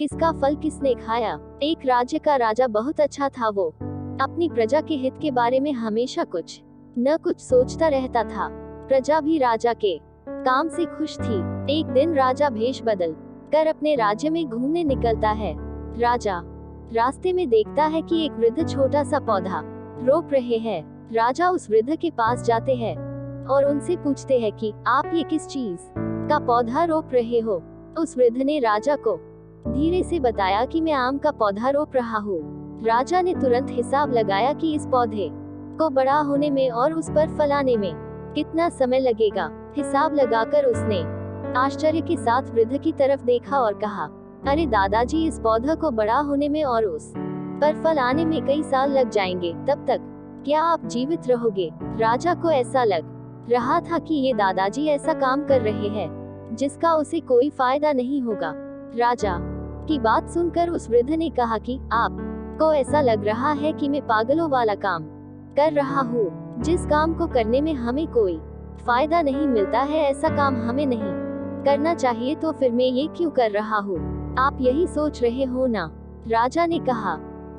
किसका फल किसने खाया। एक राज्य का राजा बहुत अच्छा था। वो अपनी प्रजा के हित के बारे में हमेशा कुछ न कुछ सोचता रहता था। प्रजा भी राजा के काम से खुश थी। एक दिन राजा भेष बदल कर अपने राज्य में घूमने निकलता है। राजा रास्ते में देखता है कि एक वृद्ध छोटा सा पौधा रोप रहे हैं। राजा उस वृद्ध के पास जाते हैं और उनसे पूछते हैं कि आप ये किस चीज का पौधा रोप रहे हो। उस वृद्ध ने राजा को धीरे से बताया कि मैं आम का पौधा रोप रहा हूँ। राजा ने तुरंत हिसाब लगाया कि इस पौधे को बड़ा होने में और उस पर फल आने में कितना समय लगेगा। हिसाब लगाकर उसने आश्चर्य के साथ वृद्ध की तरफ देखा और कहा, अरे दादाजी, इस पौधा को बड़ा होने में और उस पर फल आने में कई साल लग जाएंगे। तब तक क्या आप जीवित रहोगे? राजा को ऐसा लग रहा था कि ये दादाजी ऐसा काम कर रहे हैं जिसका उसे कोई फायदा नहीं होगा। राजा की बात सुनकर उस वृद्ध ने कहा कि आप को ऐसा लग रहा है कि मैं पागलों वाला काम कर रहा हूँ। जिस काम को करने में हमें कोई फायदा नहीं मिलता है, ऐसा काम हमें नहीं करना चाहिए। तो फिर मैं ये क्यों कर रहा हूँ? आप यही सोच रहे हो ना? राजा ने कहा,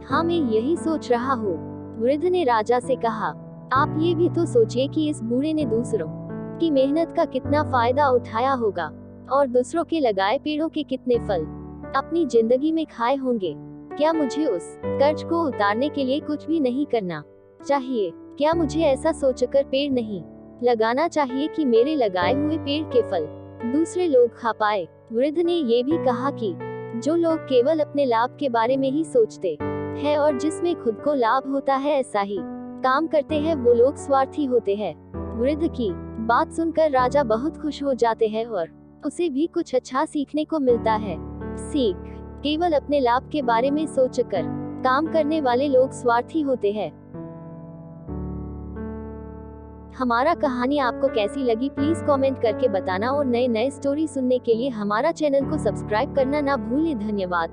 हाँ, मैं यही सोच रहा हूँ। वृद्ध ने राजा से कहा, आप ये भी तो सोचिए कि इस बूढ़े ने दूसरों की मेहनत का कितना फायदा उठाया होगा और दूसरों के लगाए पेड़ों के कितने फल अपनी जिंदगी में खाए होंगे। क्या मुझे उस कर्ज को उतारने के लिए कुछ भी नहीं करना चाहिए? क्या मुझे ऐसा सोचकर पेड़ नहीं लगाना चाहिए कि मेरे लगाए हुए पेड़ के फल दूसरे लोग खा पाए? वृद्ध ने ये भी कहा कि जो लोग केवल अपने लाभ के बारे में ही सोचते हैं और जिसमें खुद को लाभ होता है, ऐसा ही काम करते हैं, वो लोग स्वार्थी होते हैं। वृद्ध की बात सुनकर राजा बहुत खुश हो जाते हैं और उसे भी कुछ अच्छा सीखने को मिलता है। सीख, केवल अपने लाभ के बारे में सोचकर काम करने वाले लोग स्वार्थी होते हैं। हमारा कहानी आपको कैसी लगी प्लीज कमेंट करके बताना और नए नए स्टोरी सुनने के लिए हमारा चैनल को सब्सक्राइब करना ना भूलें। धन्यवाद।